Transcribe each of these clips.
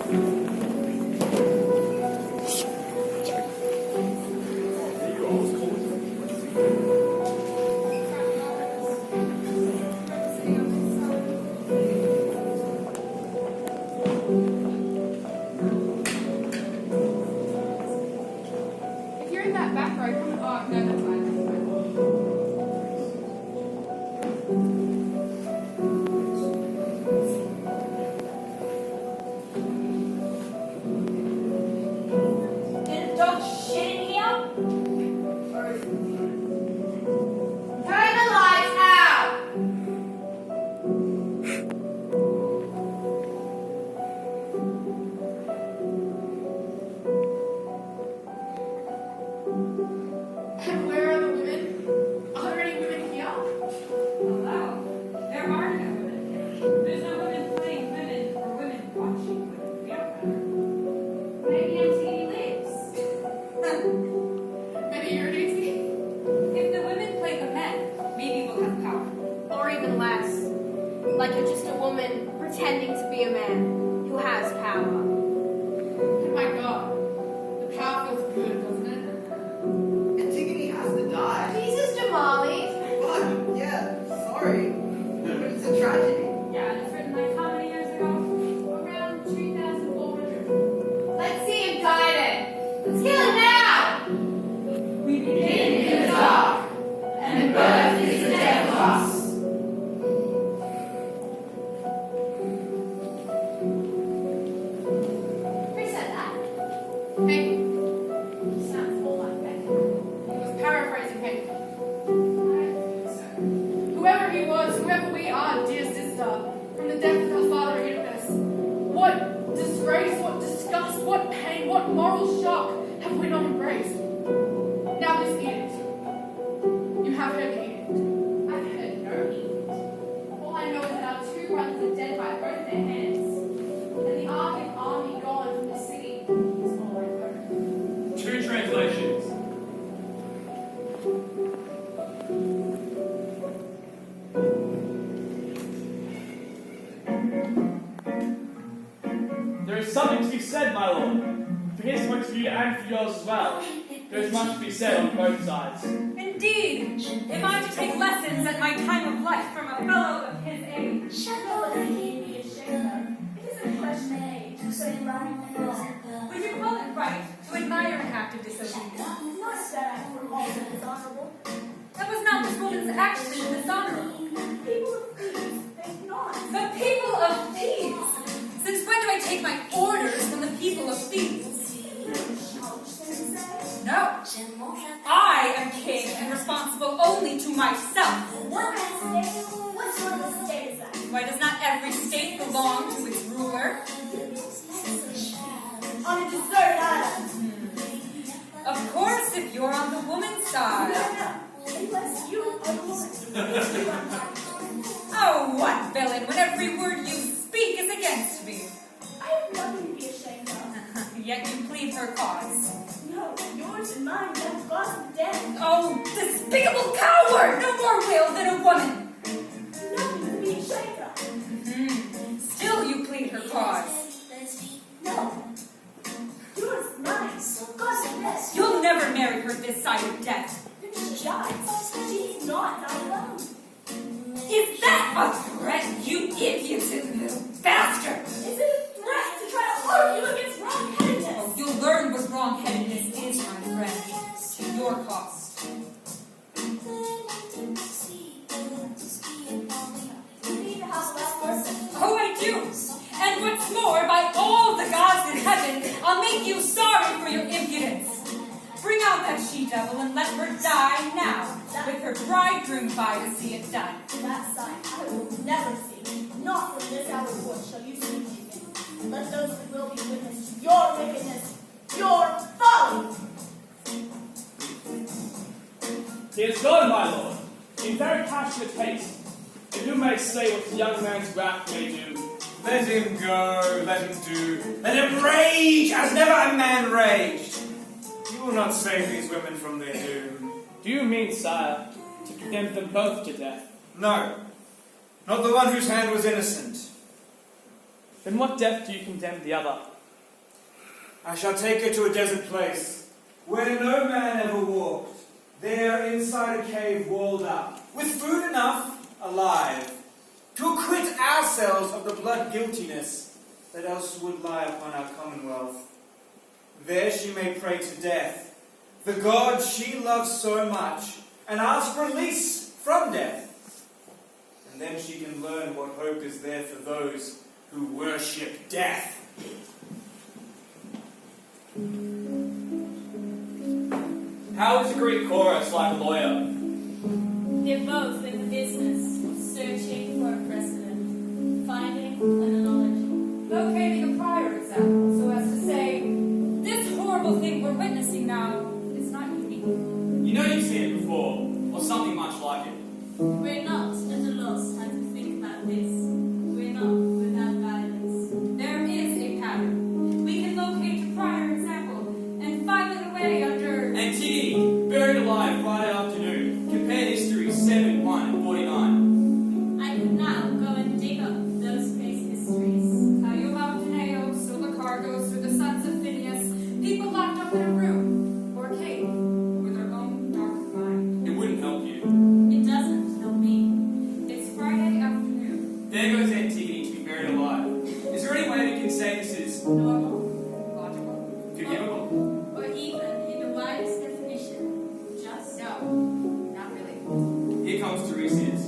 If you're in that back row, come on. Oh, no, that's fine. Did the dog shit in here? Turn the lights out! And where are the women? Are there any women here? Hello. There are no women here. There's no women playing women or women watching women. We don't matter. Maybe Antigone lives. Maybe you're Daisy? If the women play the men, maybe we'll have power. Or even less. Like you're just a woman pretending to be a man who has power. Oh my god. The power feels good, doesn't it? Antigone has to die. Jesus, Jamali. Fuck, yeah, sorry. It's a tragedy. Yeah, and it's written like how many years ago? Around 2,400. Let's see him guided. Let's kill him now! We begin In the dark, and the birth is the death of us. Who said that? Hey, He sounds more like Becky. he was paraphrasing Henry. Whoever he was, whoever we are, dear sister, from the depth of our Father in us, what disgrace, what disgust, what pain, what moral shock have we not embraced? Now this edict. You have heard the edict. I've heard no edict. All I know is that our two brothers are dead by both their hands, and the army gone from the city is all I've heard. Two translations. There is something to be said, my lord. For his point of view and for yours as well. There is much to be said on both sides. Indeed. Am I to take lessons at my time of life from a fellow of his age? No, it need be ashamed of. It is a question of age, so right now. Would you call it right to admire an act of disobedience? Not if that act were also dishonorable. That was not this woman's action dishonorable. People of thieves, think not. The people of thieves! Since when do I take my orders from the people of thieves? No. I am king and responsible only to myself. What's wrong with the state is that? Why does not every state belong to its ruler? On a desert island. Of course, if you're on the woman's side. Unless you are the woman. Oh, what villain, when every word you speak is against me. I have nothing to be ashamed of. Yet you plead her cause. No, yours and mine have caused death. Oh, despicable coward! No more will than a woman. Nothing to be ashamed of. Still you plead her cause. No. Yours, mine, caused death. You'll never marry her this side of death. If she dies, she's not alone. Is that a threat, you impudent little bastard? Is it a threat to try to argue against wrong-headedness? Oh, you'll learn what wrong-headedness is, my friend, to your cost. You need to have less person. Oh, I do. And what's more, by all the gods in heaven, I'll make you sorry for your impudence. Bring out that she-devil and let her die now, with her bridegroom by to see it done. That sight I will never see. Not from this hour forth shall you see me again. Let those who will be witness to your wickedness, your folly. He is gone, my lord, in very passionate haste. And you may say what the young man's wrath may do. Let him go, let him do. Let him rage as never a man raged. You will not save these women from their doom. Do you mean, sire, to condemn them both to death? No, not the one whose hand was innocent. Then what death do you condemn the other? I shall take her to a desert place where no man ever walked. There, inside a cave walled up, with food enough, alive, to acquit ourselves of the blood guiltiness that else would lie upon our commonwealth. There she may pray to death, the God she loves so much, and ask release from death. And then she can learn what hope is there for those who worship death. How is the Greek chorus like a lawyer? They're both in the business of searching for a precedent, finding an analogy. Locating a prior example so as to say, this horrible thing we're witnessing now is not unique. You know you've seen it before, or something much like it. We're not at a loss how to think about this. We're not without guidance. There is a pattern. We can locate a prior example and file it away under... Antigone, buried alive Friday afternoon. Compare history 7-1-49. I could now go and dig up those case histories. Caio Maldoneo, Sulicargos, or the sons of Phineas, people locked up in a room or a cave with their own dark mind. It wouldn't help you. It doesn't help me. It's Friday afternoon. There goes Antigone to be buried alive. Is there any way we can say this is Normal, logical, forgivable? Or even, in the widest definition, just. No, not really. Here comes Tiresias.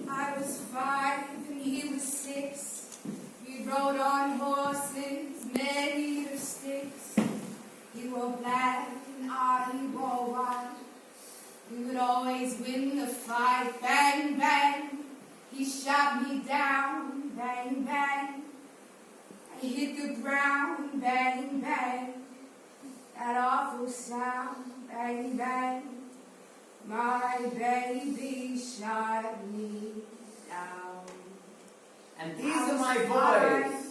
I was 5 and he was 6. We rode on horses made of sticks. He wore black and I wore white. We would always win the fight. Bang, bang. He shot me down. Bang, bang. I hit the ground. Bang, bang. That awful sound. Bang, bang. My baby shot me down. And these are my boys.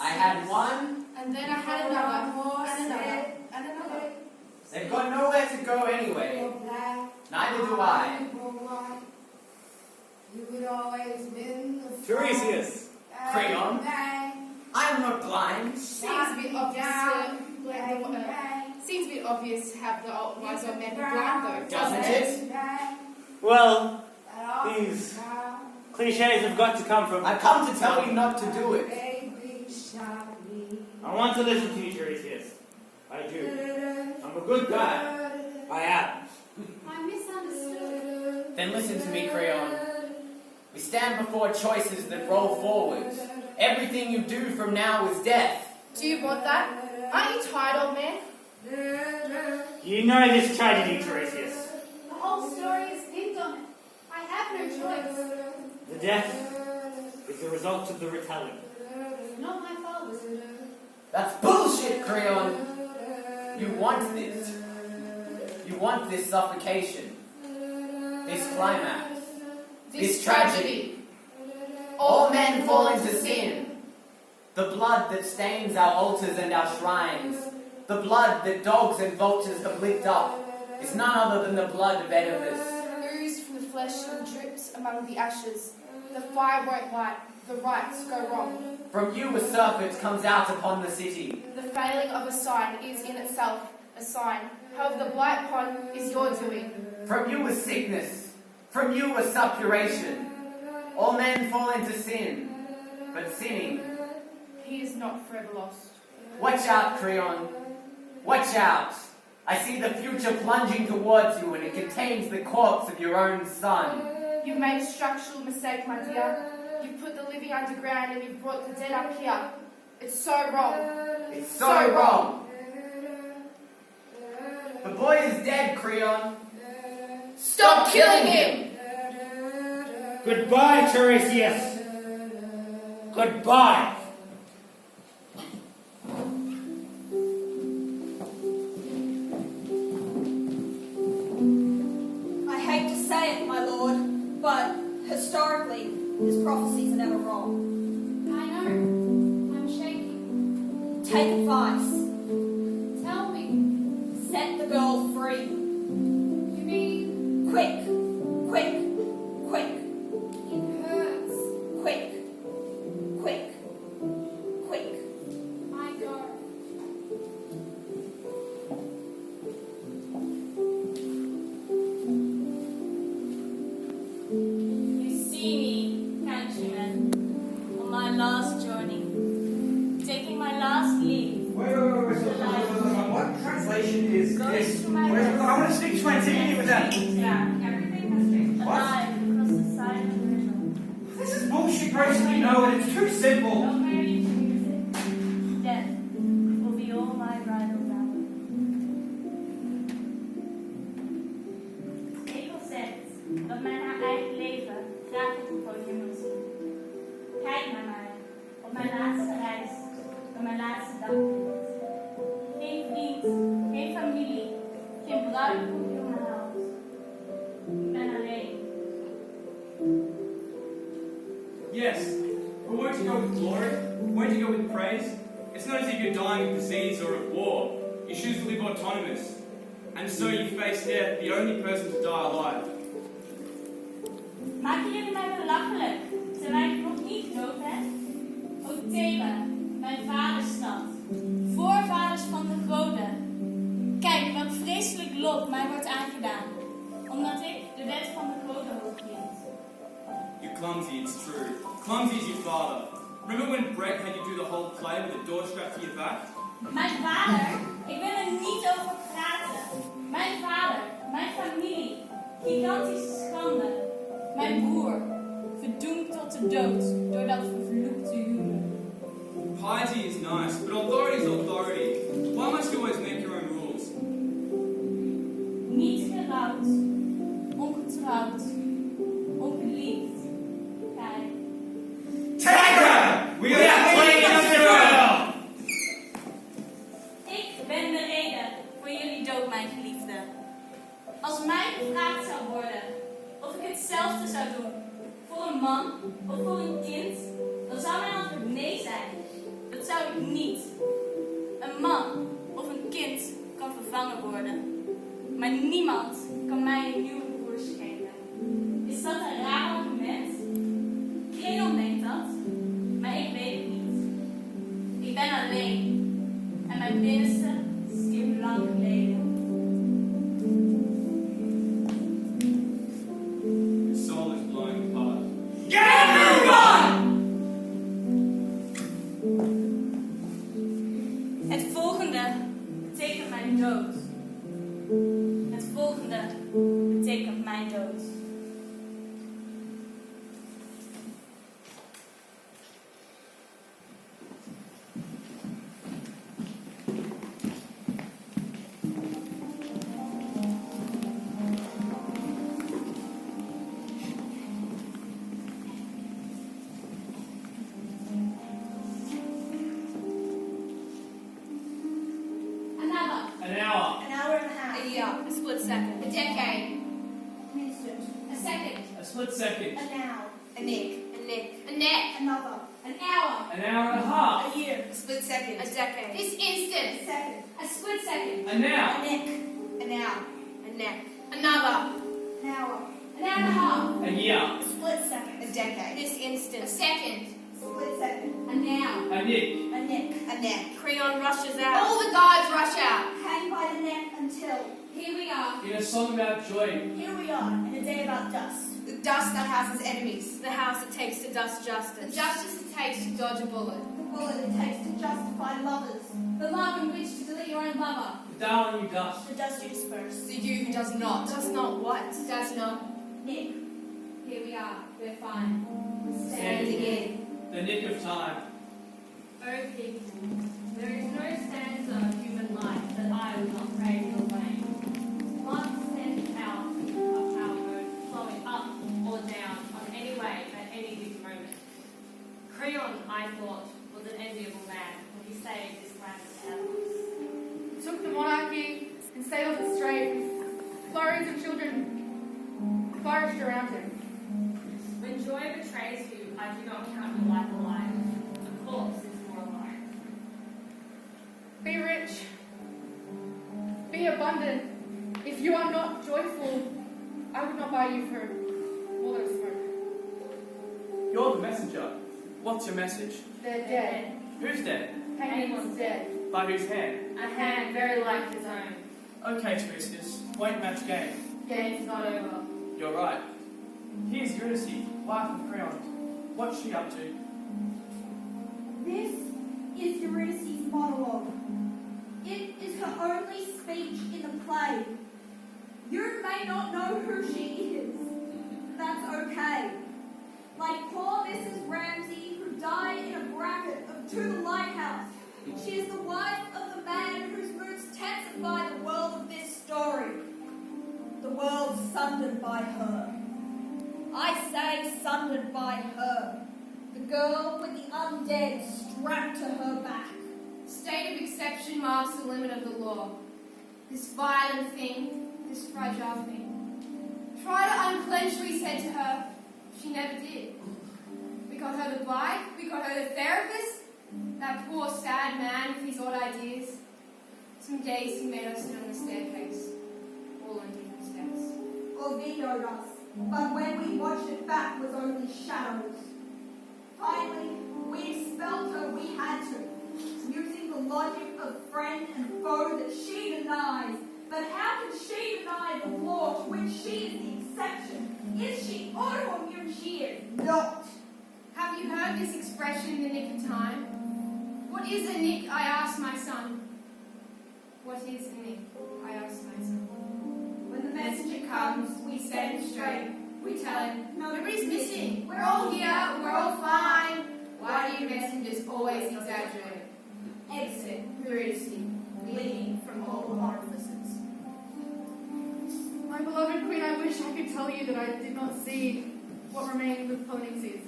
I had one, And then I had another, and another, and another. they've got nowhere to go anyway. Neither do I. You would always win the Tiresias. Crayon. I'm not blind. Seems a bit obvious seems a bit obvious to have the old wise old man be blind though, Doesn't it? Well, these cliches have got to come from... I've come to tell you not to do it. I want to listen to you, Tiresias. I do. I'm a good guy. I am. I misunderstood. Then listen to me, Crayon. We stand before choices that roll forward. Everything you do from now is death. Do you want that? Aren't you tired, old man? You know this tragedy, Tiresias. The whole story is pinned on it. I have no choice. The death is the result of the retelling. Not my father's. That's bullshit, Crayon. You want this. You want this suffocation. This climax. This tragedy. All men fall into sin. The blood that stains our altars and our shrines, the blood that dogs and vultures have licked up, is none other than the blood of Oedipus. Oozed from the flesh and drips among the ashes. The fire won't light, the rites go wrong. From you a serpent comes out upon the city. The failing of a sign is in itself a sign. However, the blight upon is your doing. From you a sickness. From you a suppuration. All men fall into sin, but sinning. He is not forever lost. Watch out, Creon. Watch out. I see the future plunging towards you, and it contains the corpse of your own son. You've made a structural mistake, my dear. You've put the living underground and you've brought the dead up here. It's so wrong. It's so wrong. The boy is dead, Creon. Stop killing him! Goodbye, Tiresias. Goodbye. I hate to say it, my lord, but historically, his prophecies are never wrong. I know. I'm shaking. Take advice. Tell me. Set the girl free. You mean Quick, quick, quick, it hurts? quick, quick. this. I want to speak to Antigone with that. Everything has changed. Alive across the side of the river. This is bullshit, Grace. You know it. It's too simple. Don't marry to music. Death will be all my bridal dower. Ik wil zeggen dat mijn eigen leven graag op een podium wil zien. Kijk naar mij, op mijn laatste reis, door mijn laatste dag. Geen vriend, geen familie, geen bruidegom die me helpt. Ik ben alleen. Yes, but won't you go with glory? Won't you go with praise? It's not as if you're dying of disease or of war. You choose to live autonomous. And so you face death, the only person to die alive. Maken jullie mij belachelijk, terwijl ik nog niet dood ben? O Thebe, mijn vaderstad, voorvaders van de goden. Kijk welk vreselijk lot mij wordt aangedaan, omdat ik de wet van de goden hooghield. You're clumsy, it's true. Clumsy as your father. Remember when Brett had you do the whole play with a door strapped to your back? Mijn vader, ik wil er niet over praten. Mijn vader, mijn familie, gigantische schande. Mijn broer, verdoemd tot de dood door dat vervloekte huwelijk. Piety is nice, but authority is authority. Why must you always make your own rules? Niet gerouwd, ongetrouwd, ongeliefd. Kijk. Tiger! We are playing on the road! Ik ben de reden voor jullie dood, mijn geliefde. Als mij gevraagd zou worden of ik hetzelfde zou doen voor een man of voor een kind, dan zou mijn antwoord nee zijn. Dat zou ik niet. Een man of een kind kan vervangen worden, maar niemand kan mij een nieuwe broer schenken. Is dat een raar argument? Creon denkt dat, maar ik weet het niet. Ik ben alleen en mijn binnenste stierf lang geleden. Your soul is blowing apart. Het volgende betekent mijn dood. Het volgende betekent mijn dood. Another. An hour. An hour and a half. A year. A split second. A decade. An instant. A second. A split second. A now. A neck. A nick. A neck. Another. An hour. An hour and a half. A year. A split second. A decade. This A instant. second. A split second. A now. A neck. An hour. A neck. Another. An hour. An hour and a half. A year. A split second. A decade. This A instant. second. Split second. A now. A nick. A neck. A neck. Creon rushes out. All the guards rush out. Hang by the neck until. Here we are. In a song about joy. Here we are in a day about dust. The dust that houses enemies. The house that takes to dust The justice. justice it takes to dodge a bullet. The bullet it takes to justify lovers. The love in which to delete your own lover. The darling you dust. The dust you disperse. The you who does not. Does not what? Does not. Nick. Here we are. We're fine. We're Standing in. The nick of time. Oh people, there is no stanza of human life that I will not praise your way. Blood sends out of our road, flowing up or down on any wave at any given moment. Creon, I thought, was an enviable man when he saved this land of animals. Took the monarchy and sailed it straight. Flurries of children flourished around him. When joy betrays you, I do not count your life alive. A corpse is more alive. Be rich. Be abundant. If you are not joyful, I would not buy you for more than a smoke. You're the messenger. What's your message? They're dead. Who's dead? Hangman's dead. By whose hand? A hand very like his own. Okay, Teresias. Won't match game. Game's not over. You're right. Here's Eurydice, wife of Creon. What's she up to? This is Eurydice's monologue. It is her only speech in the play. You may not know who she is. That's okay. Like poor Mrs. Ramsay, who died in a bracket to the lighthouse. She is the wife of the man whose moods intensify the world of this story. The world sundered by her. I say sundered by her. The girl with the undead strapped to her back. State of exception marks the limit of the law. This violent thing, this fragile thing. Try to unclench, we said to her. She never did. We got her the bike, we got her the therapist. That poor sad man with his odd ideas. Some days he made us sit on the staircase, all on different steps. Or vetoed us, but when we watched it back was only shadows. Finally, we expelled her, we had to, using the logic of friend and foe that she denies. But how can she deny the law to which she is the exception? Is she autoimmune? She is not. Have you heard this expression, the nick of time? What is a nick, I asked my son. What is a nick, I asked my son. When the messenger comes, we send him straight. We tell him, nobody's missing. We're all here, we're all fine. Why do you messengers always exaggerate? Exit, Eurydice, bleeding from all orifices. My beloved queen, I wish I could tell you that I did not see what remained with Polynixes.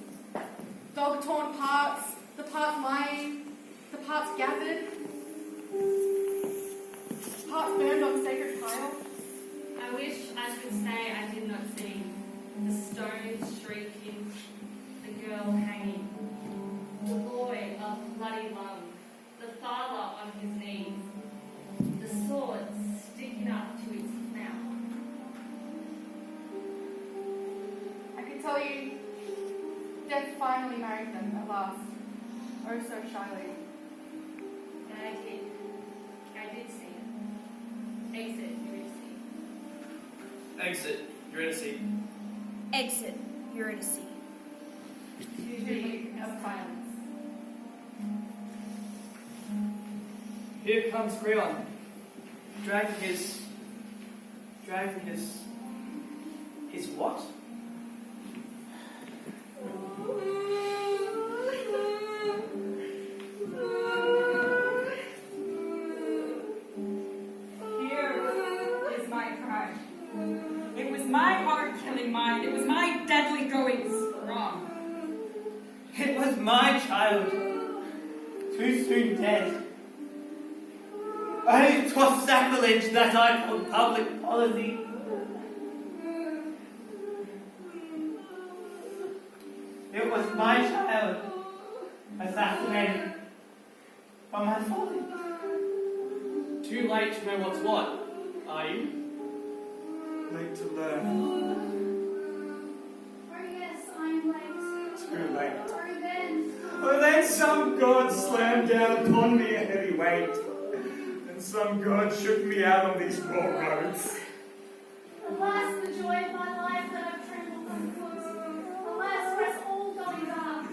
Dog-torn parts, the parts lying, the parts gathered, parts burned on sacred pile. I wish I could say I did not see the stone shrieking, the girl hanging, the boy of bloody lung, the father on his knees, the sword sticking up to its mouth. I could tell you, death finally married them at last, oh so shyly. And I did see it. Exit, Eurydice. Exit, Eurydice. Exit, Eurydice. Usually of silence. Here comes Creon, dragging his what? Here is my cry. It was my heart killing mine. It was my deadly goings wrong. It was my child, too soon dead. Only 'twas sacrilege that I called public policy. It was my child, assassinated by my folly. Too late to know what's what, are you? Late to learn. Oh yes, I'm late. Too late. Oh then. Oh, then some god slammed down upon me a heavy weight. And some god shook me out on these poor roads. Alas, the joy of my life that I've trampled underfoot. Alas, where's all going dark?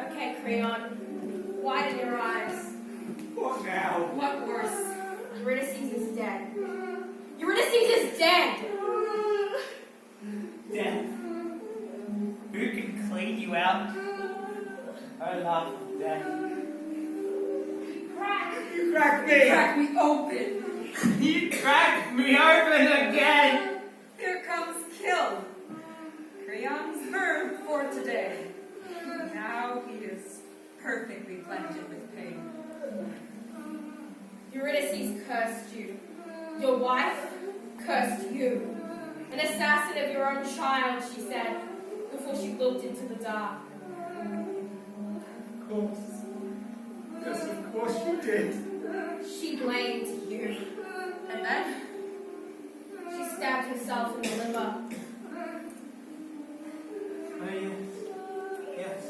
Okay, Creon, widen your eyes. What now? What worse? Eurydice is dead. Eurydice is dead! Death. Who can clean you out? Oh, love of death. You cracked me! Crack me open. You cracked me open again! Here comes Kill. Creon's verb for today. Now he is perfectly blended with pain. Eurydice cursed you. Your wife cursed you. An assassin of your own child, she said, before she looked into the dark. Of course. Yes, of course you did. She blamed you. And then she stabbed herself in the liver. Oh, yes. Yes,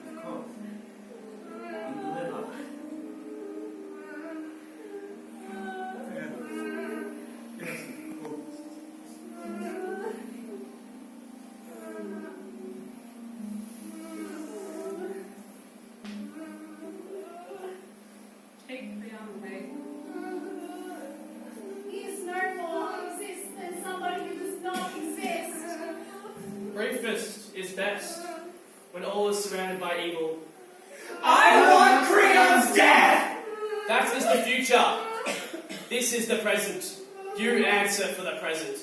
of course. In the liver. Yes, of course. all is surrounded by evil. I want Creon's death! That is the future. This is the present. You answer for the present.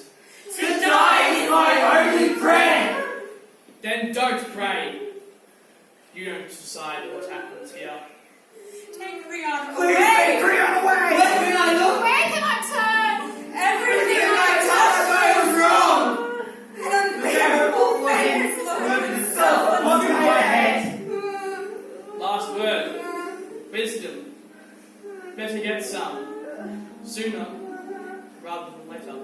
To die is my only prayer! Then don't pray. You don't decide what happens here. Take Creon Please away! take Creon away! Where can I look? Where can I turn? Everything I I touch goes wrong! touch, an unbearable pain flows itself Onto my head! Last word. Wisdom. Better get some. Sooner rather than later.